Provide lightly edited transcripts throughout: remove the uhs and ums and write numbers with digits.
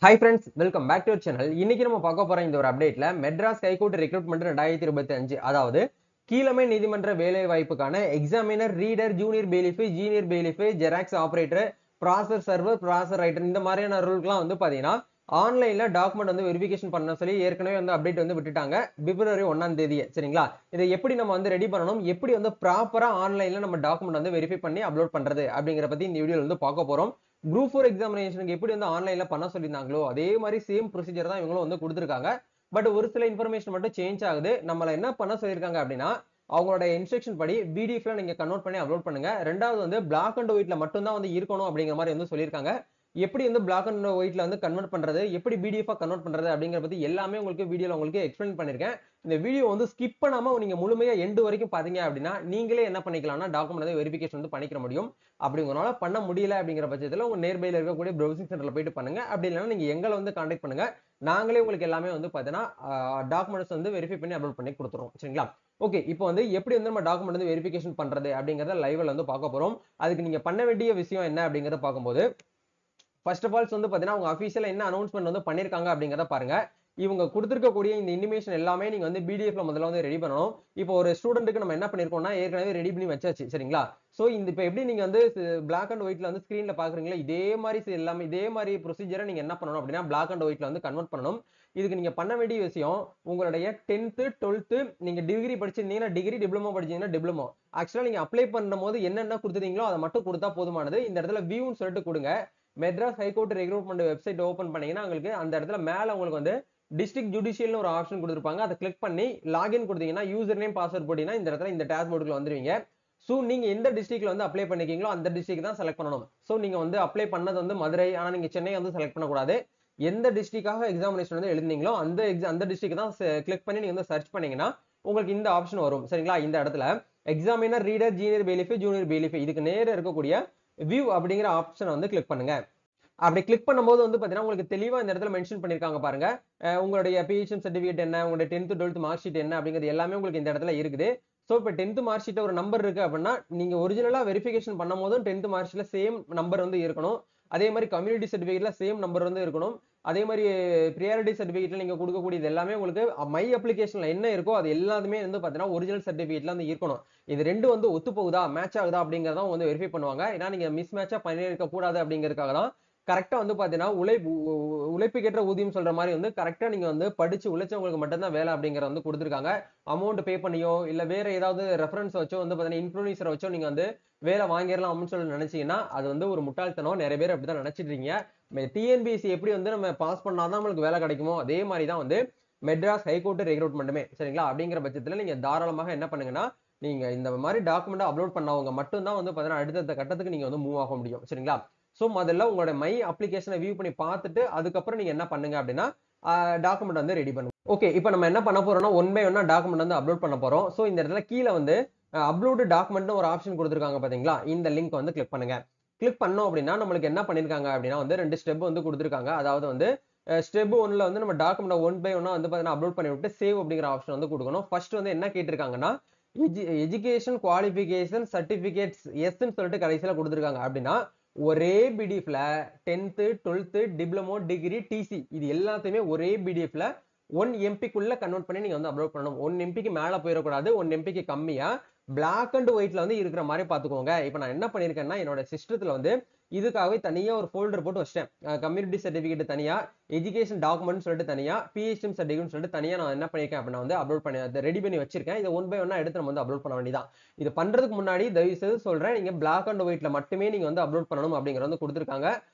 Hi friends, welcome back to our channel. இன்னைக்கு நம்ம பார்க்க போற இந்த ஒரு அப்டேட்ல மெட்ராஸ் ஹைகோர்ட் ரெக்ரூட்மெண்ட் 2025 அதாவது கீழமை நீதிமன்ற வேலை வாய்ப்புக்கான examiner, reader, junior bailiff, junior bailiff, xerox operator, process server, process writer இந்த மாதிரியான ரோல்க்குலாம் வந்து பாத்தீங்கன்னா ஆன்லைன்ல டாக்குமெண்ட் வந்து வெரிஃபிகேஷன் பண்ண சொல்லி ஏற்கனவே வந்து அப்டேட் வந்து விட்டுட்டாங்க பிப்ரவரி 1ஆம் தேதி. சரிங்களா? இதை எப்படி நம்ம வந்து ரெடி பண்ணணும், எப்படி வந்து ப்ராப்பரா ஆன்லைன்ல நம்ம டாக்குமெண்ட் வந்து வெரிஃபை பண்ணி அப்லோட் பண்றது அப்படிங்கிற பத்தி இந்த வீடியோல வந்து பார்க்க போறோம். குரூப் 4 எக்ஸாமினேஷனுக்கு எப்படி வந்து ஆன்லைன்ல பண்ண சொல்லியிருந்தாங்களோ அதே மாதிரி சேம் ப்ரொசீஜர் தான் இவங்களும் வந்து கொடுத்துருக்காங்க. பட் ஒரு சில இன்ஃபர்மேஷன் மட்டும் சேஞ்ச் ஆகுது. நம்மள என்ன பண்ண சொல்லியிருக்காங்க அப்படின்னா, அவங்களோட இன்ஸ்ட்ரக்ஷன் படி பிடிஎஃப்ல நீங்க கன்வெர்ட் பண்ணி அப்லோட் பண்ணுங்க. ரெண்டாவது வந்து பிளாக் அண்ட் ஒயிட்ல மட்டும் தான் வந்து இருக்கணும் அப்படிங்கிற மாதிரி வந்து சொல்லியிருக்காங்க. எப்படி வந்து பிளாக் அண்ட் ஒயிட்ல வந்து கன்வெர்ட் பண்றது, எப்படி பிடிஎஃப் கன்வெர்ட் பண்றது அப்படிங்கிற பத்தி எல்லாமே உங்களுக்கு வீடியோல உங்களுக்கு எக்ஸ்பிளைன் பண்ணிருக்கேன். இந்த வீடியோ வந்து ஸ்கிப் பண்ணாம நீங்க முழுமையா எண்ட் வரைக்கும் பாத்தீங்க அப்படின்னா நீங்களே என்ன பண்ணிக்கலாம்னா டாக்குமெண்ட் வந்து வெரிஃபிகேஷன் வந்து பண்ணிக்க முடியும். அப்படி உங்களால பண்ண முடியல அப்படிங்கிற பட்சத்துல உங்க நியர்பைல இருக்கக்கூடிய ப்ரௌசிங் சென்டர்ல போயிட்டு பண்ணுங்க. அப்படி இல்லைன்னா நீங்க எங்களை வந்து கான்டாக்ட் பண்ணுங்க. நாங்களே உங்களுக்கு எல்லாமே வந்து பாத்தீங்கன்னா டாக்குமெண்ட்ஸ் வந்து வெரிஃபை பண்ணி அப்லோட் பண்ணி கொடுத்துருவோம். சரிங்களா? ஓகே, இப்போ வந்து எப்படி வந்து நம்ம டாக்குமெண்ட் வந்து வெரிஃபிகேஷன் பண்றது அப்படிங்கறத லைவ்ல வந்து பார்க்க போறோம். அதுக்கு நீங்க பண்ண வேண்டிய விஷயம் என்ன அப்படிங்கறத பார்க்கும்போது, ஃபர்ஸ்ட் ஆஃப் ஆல்ஸ் வந்து பாத்தீங்கன்னா அவங்க அபிஷியலா என்ன அனௌன்ஸ்மெண்ட் வந்து பண்ணிருக்காங்க அப்படிங்கறத பாருங்க. இவங்க கொடுத்திருக்கக்கூடிய இந்த இனிமேஷன் எல்லாமே நீங்க வந்து பிடிஎஃப்ல முதல்ல வந்து ரெடி பண்ணணும். இப்போ ஒரு ஸ்டூடெண்ட்டுக்கு நம்ம என்ன பண்ணிருக்கோம்னா ஏற்கனவே ரெடி பண்ணி வச்சாச்சு. சரிங்களா? சோ இந்த இப்ப எப்படி நீங்க வந்து பிளாக் அண்ட் ஒயிட்ல வந்து ஸ்கிரீன்ல பாக்குறீங்களா, இதே மாதிரி எல்லாமே இதே மாதிரி ப்ரொசீஜரை நீங்க என்ன பண்ணணும் அப்படின்னா பிளாக் அண்ட் ஒயிட்ல வந்து கன்வெர்ட் பண்ணணும். இதுக்கு நீங்க பண்ண வேண்டிய விஷயம், உங்களுடைய 10th 12th நீங்க டிகிரி படிச்சிருந்தீங்கன்னா டிகிரி, டிப்ளமோ படிச்சீங்கன்னா டிப்ளமோ. ஆக்சுவலா நீங்க அப்ளை பண்ணும்போது என்னென்ன கொடுத்துறீங்களோ அதை மட்டும் கொடுத்தா போதுமானது. இந்த இடத்துல வியூன்னு சொல்லிட்டு கொடுங்க. Madras high court recruitment website open பண்ணீங்கன்னா உங்களுக்கு அந்த இடத்துல மேல உங்களுக்கு வந்து டிஸ்ட்ரிக்ட் ஜுடிஷியல்னு ஒரு ஆப்ஷன் கொடுத்திருப்பாங்க. அதை கிளிக் பண்ணி லாகின் கொடுத்தீங்கன்னா யூசர் நேம் பாஸ்வேர்ட் போட்டீங்கன்னா இந்த இடத்துல இந்த டேஷ்போர்டுக்குள்ள வந்துருவீங்க. சோ நீங்க எந்த டிஸ்ட்ரிக்ட்ல வந்து அப்ளை பண்ணிருக்கீங்களோ அந்த டிஸ்ட்ரிக்ட் தான் செலக்ட் பண்ணணும். சோ நீங்க வந்து அப்ளை பண்ணது வந்து மதுரை, ஆனா நீங்க சென்னை வந்து செலக்ட் பண்ணக்கூடாது. எந்த டிஸ்ட்ரிக்டாக எக்ஸாமினேஷன் வந்து எழுதுனீங்களோ அந்த டிஸ்ட்ரிக்ட் தான் கிளிக் பண்ணி நீங்க வந்து சர்ச் பண்ணீங்கன்னா உங்களுக்கு இந்த ஆப்ஷன் வரும். சரிங்களா? இந்த இடத்துல examiner, reader, junior bailiff, junior பெயிலிஃப் இதுக்கு நேர இருக்கக்கூடிய வியூ அப்படிங்கிற ஆப்ஷனை வந்து கிளிக் பண்ணுங்க. அப்படி கிளிக் பண்ணும்போது வந்து பாத்தீங்கன்னா உங்களுக்கு தெளிவா இந்த இடத்துல மென்ஷன் பண்ணிருக்காங்க பாருங்க. உங்களுடைய பிஹெச்எம் சர்டிபிகேட் என்ன, உங்களுடைய 10th 12th மார்க் ஷீட் என்ன அப்படிங்கிறது எல்லாமே உங்களுக்கு இந்த இடத்துல இருக்குது. சோ இப்போ 10th மார்க் ஷீட் ஒரு நம்பர் இருக்கு அப்படின்னா நீங்க ஒரிஜினலா வெரிஃபிகேஷன் பண்ணும்போதும் 10th மார்க் ஷீட்ல சேம் நம்பர் வந்து இருக்கணும். அதே மாதிரி கம்யூனிட்டி சர்டிபிகேட்ல சேம் நம்பர் வந்து இருக்கணும். அதே மாதிரி பிரியாரிட்டி சர்டிபிகேட்ல நீங்க கொடுக்கக்கூடியது எல்லாமே உங்களுக்கு மை அப்ளிகேஷன்ல என்ன இருக்கோ அது எல்லாமே வந்து பாத்தீங்கன்னா ஒரிஜினல் சர்டிபிகேட்ல வந்து இருக்கணும். இது ரெண்டும் வந்து ஒத்து போகுதா, மேட்ச் ஆகுதா அப்படிங்கறத வந்து வெரிஃபை பண்ணுவாங்க. ஏன்னா நீங்க மிஸ் மேட்சா பண்ணிருக்க கூடாது அப்படிங்கிறதுக்காக தான் கரெக்டா வந்து பாத்தீங்கன்னா உழைப்புக்கேற்ற ஊதியம் சொல்ற மாதிரி வந்து கரெக்டா நீங்க வந்து படிச்சு உழைச்சவங்களுக்கு மட்டும்தான் வேலை அப்படிங்கறத வந்து கொடுத்திருக்காங்க. அமௌண்ட் பே பண்ணியோ இல்ல வேற ஏதாவது ரெஃபரன்ஸ் வச்சோ வந்து பாத்தீங்கன்னா இன்ஃபுளுசர் வச்சோ நீங்க வந்து வேலை வாங்கிடலாம் அப்படின்னு சொல்லி நினைச்சீங்கன்னா அது வந்து ஒரு முட்டாள்தனம். நிறைய பேர் அப்படிதான் நினைச்சிட்டு இருக்கீங்க. டிஎன்பிஎஸ்சி எப்படி வந்து நம்ம பாஸ் பண்ணாதான் நம்மளுக்கு வேலை கிடைக்குமோ அதே மாதிரி தான் வந்து மெட்ராஸ் ஹைகோர்ட் ரெக்ரூட்மெண்ட்டுமே. சரிங்களா? அப்படிங்கிற பட்சத்துல நீங்க தாராளமாக என்ன பண்ணுங்கன்னா, நீங்க இந்த மாதிரி டாக்குமெண்ட் அப்லோட் பண்ணவங்க மட்டும்தான் வந்து பாத்தீங்கன்னா அடுத்த கட்டத்துக்கு நீங்க வந்து மூவ் ஆக முடியும். சரிங்களா? சோ முதல்ல உங்களோட மை அப்ளிகேஷனை வியூ பண்ணி பார்த்துட்டு அதுக்கப்புறம் நீங்க என்ன பண்ணுங்க அப்படின்னா டாக்குமெண்ட் வந்து ரெடி பண்ணுங்க. ஓகே, இப்போ நம்ம என்ன பண்ண போறோம்னா ஒன் பை ஒன்னா டாக்குமெண்ட் வந்து அப்லோட் பண்ண போறோம். சோ இந்த இடத்துல கீழே வந்து அப்லோட் டாக்குமெண்ட்னு ஒரு ஆப்ஷன் கொடுத்துருக்காங்க பாத்தீங்களா, இந்த லிங்க் வந்து கிளிக் பண்ணுங்க. கிளிக் பண்ணோம் அப்படின்னா நம்மளுக்கு என்ன பண்ணிருக்காங்க அப்படின்னா வந்து 2 ஸ்டெப் வந்து கொடுத்துருக்காங்க. அதாவது வந்து ஸ்டெப் 1ல வந்து நம்ம டாக்குமெண்ட் ஒன் பை ஒன்னா வந்து பாத்தீங்கன்னா அப்லோட் பண்ணி விட்டு சேவ் அப்படிங்கிற ஆப்ஷன் வந்து கொடுக்கணும். ஃபர்ஸ்ட் வந்து என்ன கேட்டிருக்காங்கன்னா எஜுகேஷன் குவாலிஃபிகேஷன் சர்டிபிகேட்ஸ் எஸ்ன்னு சொல்லிட்டு கடைசியில கொடுத்துருக்காங்க. அப்படின்னா ஒரே பிடிஎஃப்ல 10th 12th diploma, degree, DC இது எல்லாத்தையுமே ஒரே பிடிஎஃப்ல 1 எம்பிக்குள்ள கன்வெர்ட் பண்ணி நீங்க வந்து அப்லோட் பண்ணணும். 1 எம்பிக்கு மேல போயிடக்கூடாது, 1 எம்பிக்கு கம்மியா பிளாக் அண்ட் ஒயிட்ல வந்து இருக்கிற மாதிரி பாத்துக்கோங்க. இப்போ நான் என்ன பண்ணிருக்கேன்னா என்னோட சிஸ்டத்துல வந்து இதுக்காகவே தனியா ஒரு ஃபோல்டர் போட்டு வச்சிட்டேன். கம்யூனிட்டி சர்டிபிகேட் தனியா, எஜுகேஷன் டாக்குமெண்ட் சொல்லிட்டு தனியா, பிஹெச்எம் சர்டிபிகேட் சொல்லிட்டு தனியா நான் என்ன பண்ணிருக்கேன் அப்படின்னா வந்து அப்லோட் பண்ணி ரெடி பண்ணி வச்சிருக்கேன். இதை ஒன் பை ஒன்னா எடுத்து நம்ம வந்து அப்லோட் பண்ண வேண்டியதான். இது பண்றதுக்கு முன்னாடி தயவு செய்து சொல்றேன், நீங்க பிளாக் அண்ட் ஒயிட்ல மட்டுமே நீங்க வந்து அப்லோட் பண்ணணும் அப்படிங்கறது வந்து கொடுத்துருக்காங்க.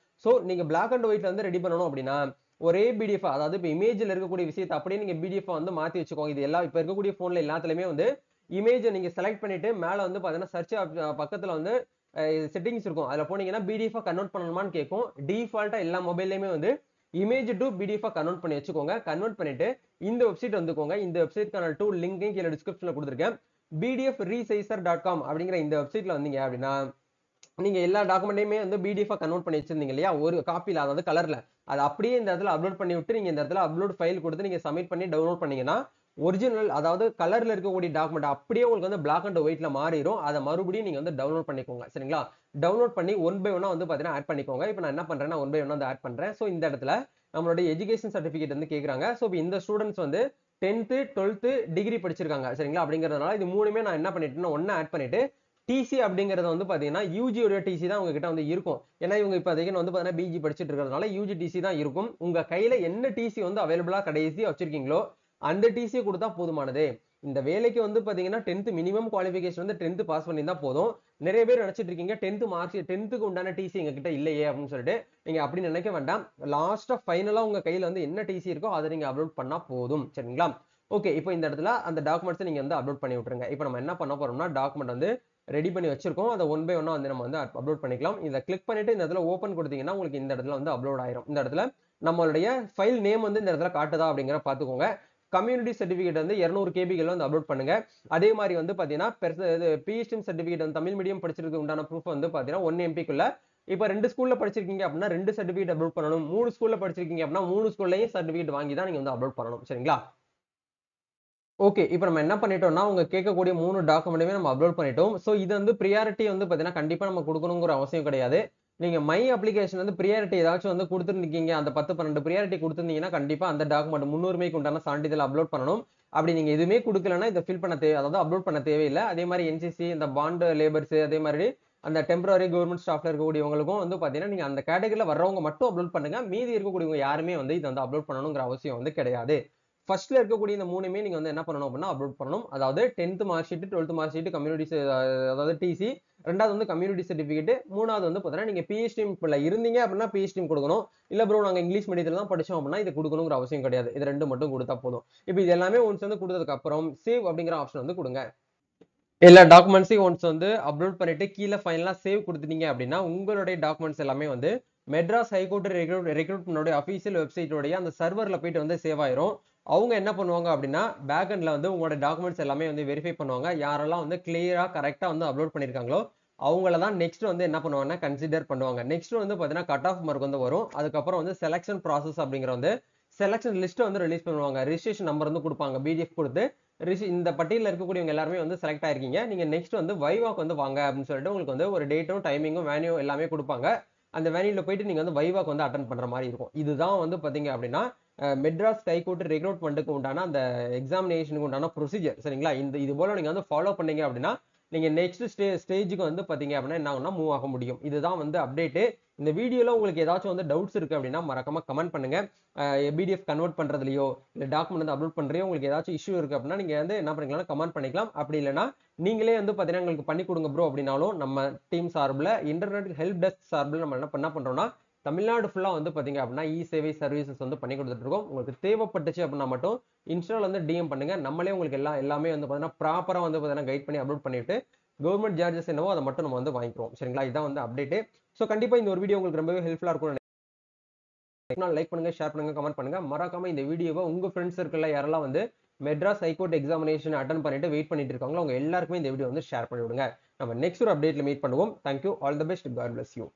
சோ நீங்க பிளாக் அண்ட் ஒயிட்ல வந்து ரெடி பண்ணணும் அப்படின்னா ஒரே பிடிஎஃப், அதாவது இப்போ இமேஜ்ல இருக்கக்கூடிய விஷயத்தை அப்படியே நீங்க பிடிஎஃப் வந்து மாத்தி வச்சுக்கோங்க. இது எல்லாம் இப்ப இருக்கக்கூடிய போன்ல எல்லாத்துலயுமே வந்து இமேஜ் நீங்க செலக்ட் பண்ணிட்டு மேல வந்து பாத்தீங்கன்னா சர்ச் பக்கத்துல வந்து செட்டிங்ஸ் இருக்கும். அதுல போனீங்கன்னா பிடிஎஃப் கன்வெர்ட் பண்ணணுமான்னு கேட்கும். டிஃபால்ட்டா எல்லா மொபைல்லயுமே வந்து இமேஜ் டு பிடிஎஃப் கன்வெர்ட் பண்ணி வச்சுக்கோங்க. கன்வெர்ட் பண்ணிட்டு இந்த வெப்சைட் வந்துக்கோங்க. இந்த வெப்சைட்க்கான டூல் லிங்கையும் கீழே டிஸ்கிரிப்ஷன்ல கொடுத்துருக்கேன். bdfresizer.com அப்படிங்கிற இந்த வெப்சைட்ல வந்தீங்க அப்படின்னா நீங்க எல்லா டாக்குமெண்ட்டையுமே வந்து பிடிஎஃப் கன்வெர்ட் பண்ணி வச்சிருந்தீங்க இல்லையா, ஒரு காப்பில அதாவது கலர்ல அது அப்படியே இந்த இடத்துல அப்லோட் பண்ணி விட்டு நீங்க இந்த இடத்துல அப்லோட் ஃபைல் கொடுத்து நீங்க சப்மிட் பண்ணி டவுன்லோட் பண்ணீங்கன்னா ஒரிஜினல் அதாவது கலர்ல இருக்கக்கூடிய டாக்குமெண்ட் அப்படியே உங்களுக்கு வந்து பிளாக் அண்ட் ஒயிட்ல மாறிடும். அதை மறுபடியும் நீங்க வந்து டவுன்லோட் பண்ணிக்கோங்க. சரிங்களா? டவுன்லோட் பண்ணி ஒன் பை ஒன்னா வந்து பாத்தீங்கன்னா ஆட் பண்ணிக்கோங்க. இப்போ நான் என்ன பண்றேன்னா ஒன் பை ஒன்னா வந்து ஆட் பண்றேன். சோ இந்த இடத்துல நம்மளுடைய எஜுகேஷன் சர்டிபிகேட் வந்து கேக்குறாங்க. சோ இந்த ஸ்டூடெண்ட்ஸ் வந்து 10th 12th டிகிரி படிச்சிருக்காங்க சரிங்களா. அப்படிங்கறதுனால இது மூணுமே நான் என்ன பண்ணிட்டேன்னா ஒண்ணா ஆட் பண்ணிட்டு டிசி அப்படிங்கறது வந்து பாத்தீங்கன்னா யூஜி உடைய டிசி தான் உங்க கிட்ட வந்து இருக்கும். ஏன்னா இவங்க இப்ப அதிகம் வந்து பாத்தீங்கன்னா பிஜி படிச்சிட்டு இருக்கிறதுனால யூஜி டிசி தான் இருக்கும். உங்க கையில என்ன டிசி வந்து அவைலபிளா கடைசியா வச்சிருக்கீங்களோ அந்த டிசி கொடுத்தா போதுமானது. இந்த வேலைக்கு வந்து பாத்தீங்கன்னா 10th மினிமம் குவாலிஃபிகேஷன் வந்து 10th பாஸ் பண்ணி தான் போதும். நிறைய பேர் நினைச்சிட்டு இருக்கீங்க 10th மார்க்ஸ் 10th உண்டான டிசி எங்க கிட்ட இல்லையே அப்படின்னு சொல்லிட்டு நீங்க அப்படி நினைக்க வேண்டாம். லாஸ்டா ஃபைனலா உங்க கையில வந்து என்ன டிசி இருக்கோ அதை நீங்க அப்லோட் பண்ணா போதும் சரிங்களா. ஓகே, இப்போ இந்த இடத்துல அந்த டாக்குமெண்ட்ஸ் நீங்க வந்து அப்லோட் பண்ணி விட்டுருங்க. இப்போ நம்ம என்ன பண்ண போறோம்னா டாக்குமெண்ட் வந்து ரெடி பண்ணி வச்சிருக்கோம். அதை ஒன் பை ஒன்னா வந்து நம்ம வந்து அப்லோட் பண்ணிக்கலாம். இதை கிளிக் பண்ணிட்டு இந்த இடத்துல ஓபன் கொடுத்தீங்கன்னா உங்களுக்கு இந்த இடத்துல வந்து அப்லோட் ஆயிரும். இந்த இடத்துல நம்மளுடைய ஃபைல் நேம் வந்து இந்த இடத்துல காட்டுதா அப்படிங்கிற பாத்துக்கோங்க. கம்யூனிட்டி சர்டிபிகேட் வந்து 200 கேபிகள் வந்து அப்லோட் பண்ணுங்க. அதே மாதிரி வந்து பாத்தீங்கன்னா பிஎஸ்டிஎம் சர்டிபிகேட் வந்து தமிழ் மீடியம் படிச்சிருக்கு உண்டான ப்ரூஃப் வந்து பாத்தீங்கன்னா 1 MPக்குள்ள இப்ப 2 ஸ்கூல்ல படிச்சிருக்கீங்க அப்படின்னா 2 சர்டிபிகேட் அப்லோட் பண்ணணும். 3 ஸ்கூல்ல படிச்சிருக்கீங்க அப்படின்னா 3 ஸ்கூல்லயும் சர்டிபிகேட் வாங்கி தான் நீங்க வந்து அப்லோட் பண்ணணும் சரிங்களா. ஓகே, இப்போ நம்ம என்ன பண்ணிட்டோம்னா உங்க கேட்கக்கூடிய 3 டாக்குமெண்ட்டுமே நம்ம அப்லோட் பண்ணிட்டோம். சோ இது வந்து பிரியாரிட்டி வந்து பாத்தீங்கன்னா கண்டிப்பா நம்ம கொடுக்கணுங்கிற அவசியம் கிடையாது. நீங்க மை அப்ளிகேஷன் வந்து பிரியாரிட்டி ஏதாச்சும் வந்து கொடுத்துருக்கீங்க, அந்த 10 12 பிரியாரிட்டி கொடுத்துருந்தீங்கன்னா கண்டிப்பா அந்த டாக்குமெண்ட் முன்னுரிமைக்கு உண்டான சான்றிதழ் அப்லோட் பண்ணணும். அப்படி நீங்க எதுவுமே கொடுக்கலன்னா இதை ஃபில் பண்ண அதாவது அப்லோட் பண்ண தேவையில்லை. அதே மாதிரி என்சிசி இந்த பாண்ட் லேபர்ஸ் அதே மாதிரி அந்த டெம்பரரி கவர்மெண்ட் ஸ்டாஃப்ல இருக்கக்கூடியவங்களுக்கும் வந்து பாத்தீங்கன்னா நீங்க அந்த கேட்டகரியில வர்றவங்க மட்டும் அப்லோட் பண்ணுங்க. மீதி இருக்கக்கூடியவங்க யாருமே வந்து இதை வந்து அப்லோட் பண்ணணுங்கிற அவசியம் வந்து கிடையாது. ஃபர்ஸ்ட்ல இருக்கக்கூடிய இந்த மூணுமே நீங்க வந்து என்ன பண்ணணும் அப்படின்னா அப்லோட் பண்ணணும். அதாவது 10th mark sheet 12th mark sheet community அதாவது டிசி, ரெண்டாவது வந்து கம்யூனிட்டி சர்டிபிகேட், மூணாவது வந்து பாத்தீங்கன்னா நீங்க பிஹெச்டி இருந்தீங்க அப்படின்னா பிஹெச்டி கொடுக்கணும். இல்ல ப்ரோ நாங்க இங்கிலீஷ் மீடியத்துல தான் படிச்சோம் அப்படின்னா இது கொடுக்கணுங்கிற அவசியம் கிடையாது. இது ரெண்டு மட்டும் கொடுத்தா போதும். இப்போ இது எல்லாமே ஒன்ஸ் வந்து கொடுத்ததுக்கு அப்புறம் சேவ் அப்படிங்கிற ஆப்ஷன் வந்து கொடுங்க. எல்லா டாக்குமெண்ட்ஸையும் ஒன்ஸ் வந்து அப்லோட் பண்ணிட்டு கீழே ஃபைனலா சேவ் கொடுத்துட்டீங்க அப்படின்னா உங்களுடைய டாக்குமெண்ட்ஸ் எல்லாமே வந்து மெட்ராஸ் ஹைகோர்ட் ரெக்ரூட்மெண்டோட அபிஷியல் வெப்சைட்டோடைய அந்த சர்வர்ல போயிட்டு வந்து சேவ் ஆயிரும். அவங்க என்ன பண்ணுவாங்க அப்படின்னா பேக் எண்ட்ல வந்து உங்களோட டாக்குமெண்ட்ஸ் எல்லாமே வந்து வெரிஃபை பண்ணுவாங்க. யாரெல்லாம் வந்து கிளியரா கரெக்டா வந்து அப்லோட் பண்ணிருக்காங்களோ அவங்கள தான் நெக்ஸ்ட் வந்து என்ன பண்ணுவாங்கன்னா கன்சிடர் பண்ணுவாங்க. நெக்ஸ்ட் வந்து பாத்தீங்கன்னா கட் ஆஃப் மார்க் வந்து வரும். அதுக்கப்புறம் வந்து செலக்ஷன் ப்ராசஸ் அப்படிங்கிற வந்து செலக்ஷன் லிஸ்ட் வந்து ரிலீஸ் பண்ணுவாங்க. ரிஜிஸ்ட்ரேஷன் நம்பர் வந்து கொடுப்பாங்க பிடிஎஃப் கொடுத்து இந்த பட்டியலில் இருக்கக்கூடியவங்க எல்லாருமே வந்து செலக்ட் ஆயிருக்கீங்க. நீங்க நெக்ஸ்ட் வந்து வைவாக்கு வந்து வாங்க அப்படின்னு சொல்லிட்டு உங்களுக்கு வந்து ஒரு டேட்டும் டைமிங்கும் வேன்யூ எல்லாமே கொடுப்பாங்க. அந்த வேன்யூல போயிட்டு நீங்க வந்து வைவாக்கு வந்து அட்டன் பண்ற மாதிரி இருக்கும். இதுதான் வந்து பாத்தீங்க அப்படின்னா மெட்ராஸ் ஹைகோர்ட் ரெக்ரூட்மெண்ட்டுக்கு உண்டான அந்த எக்ஸாமினேஷனுக்கு உண்டான ப்ரொசீஜர் சரிங்களா. இது போல நீங்க வந்து ஃபாலோ பண்ணீங்க அப்படின்னா நீங்க நெக்ஸ்ட் ஸ்டேஜுக்கு வந்து பாத்தீங்க அப்படின்னா என்ன ஆகும்னா மூவ் ஆக முடியும். இதுதான் வந்து அப்டேட். இந்த வீடியோல உங்களுக்கு ஏதாச்சும் வந்து டவுட்ஸ் இருக்கு அப்படின்னா மறக்காம கமெண்ட் பண்ணுங்க. பிடிஎஃப் கன்வெர்ட் பண்றதுலயோ இல்ல டாக்குமெண்ட் வந்து அப்லோட் பண்றதோ உங்களுக்கு ஏதாச்சும் இஷ்யூ இருக்கு அப்படின்னா நீங்க வந்து என்ன பண்ணிக்கலாம் கமெண்ட் பண்ணிக்கலாம். அப்படி இல்லைன்னா நீங்களே வந்து பாத்தீங்கன்னா உங்களுக்கு பண்ணி கொடுங்க ப்ரோ அப்படின்னாலும் நம்ம டீம் சார்பில் இன்டர்நெட் ஹெல்ப் டெஸ்க் சார்பில் நம்ம என்ன பண்றோம்னா தமிழ்நாடு ஃபுல்லா வந்து பாத்தீங்க அப்படின்னா இ சேவை சர்வீசஸ் வந்து பண்ணி கொடுத்துட்டு இருக்கோம். உங்களுக்கு தேவைப்பட்டுச்சு அப்படின்னா மட்டும் இன்ஸ்டால வந்து டிஎம் பண்ணுங்க. நம்மளே உங்களுக்கு எல்லாமே வந்து பாத்தீங்கன்னா ப்ராப்பரா வந்து பாத்தீங்கன்னா கைட் பண்ணி அப்லோட் பண்ணிட்டு கவர்மெண்ட் சார்ஜஸ் என்னவோ அதை மட்டும் நம்ம வந்து வாங்கிக்கிறோம் சரிங்களா. இதான் வந்து அப்டேட். ஸோ கண்டிப்பா இந்த ஒரு வீடியோ உங்களுக்கு ரொம்பவே ஹெல்ப்ஃபுல்லா இருக்கும். லைக் பண்ணுங்க, ஷேர் பண்ணுங்க, கமெண்ட் பண்ணுங்க. மறக்காம இந்த வீடியோவை உங்க ஃப்ரெண்ட்ஸ் சர்க்கிள்ல யாரெல்லாம் வந்து மெட்ராஸ் ஹைகோர்ட் எக்ஸாமினேஷன் அட்டன் பண்ணிட்டு வெயிட் பண்ணிட்டு இருக்காங்களோ அவங்க எல்லாருக்குமே இந்த வீடியோ வந்து ஷேர் பண்ணி விடுங்க. நம்ம நெக்ஸ்ட் ஒரு அப்டேட்ல மீட் பண்ணுவோம். Thank you, all the best, God bless you.